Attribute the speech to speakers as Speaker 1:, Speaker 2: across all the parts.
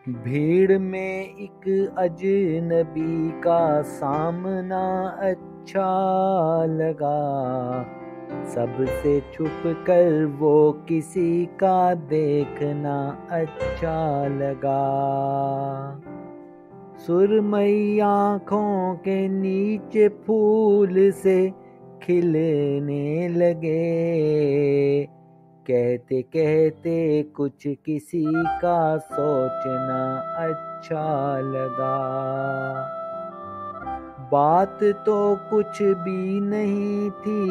Speaker 1: भीड़ में एक अजनबी का सामना अच्छा लगा। सबसे छुप कर वो किसी का देखना अच्छा लगा। सुरमई आँखों के नीचे फूल से खिलने लगे। कहते कहते कुछ किसी का सोचना अच्छा लगा। बात तो कुछ भी नहीं थी,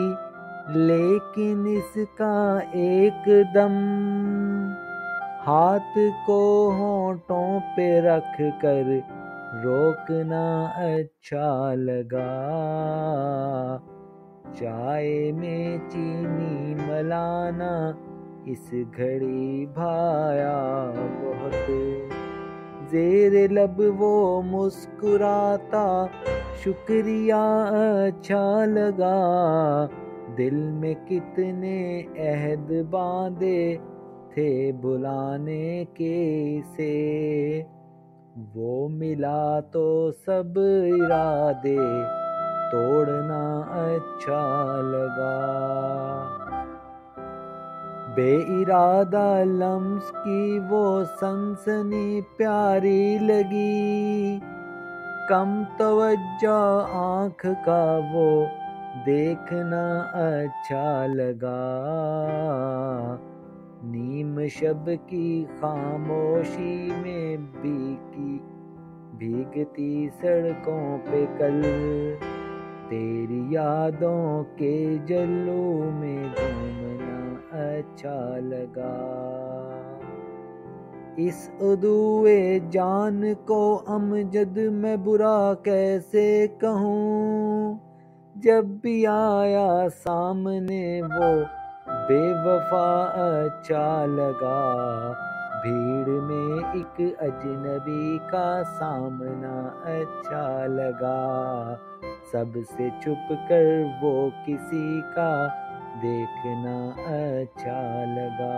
Speaker 1: लेकिन इसका एकदम हाथ को होंठों पे रख कर रोकना अच्छा लगा। चाय में चीनी मिलाना इस घड़ी भाया बहुत। ज़ेरे लब वो मुस्कुराता शुक्रिया अच्छा लगा। दिल में कितने अहद बांधे थे बुलाने के से। वो मिला तो सब इरादे तोड़ना अच्छा लगा। बेइरादा लम्स की वो सनसनी प्यारी लगी। कम तवज्जो आँख का वो देखना अच्छा लगा। नीम शब की खामोशी में भीगती सड़कों पे कल तेरी यादों के जल्लू में घूमना अच्छा लगा। इस उदूए जान को अमजद मैं बुरा कैसे कहूँ। जब भी आया सामने वो बेवफा अच्छा लगा। भीड़ में एक अजनबी का सामना अच्छा लगा। सबसे छुप कर वो किसी का देखना अच्छा लगा।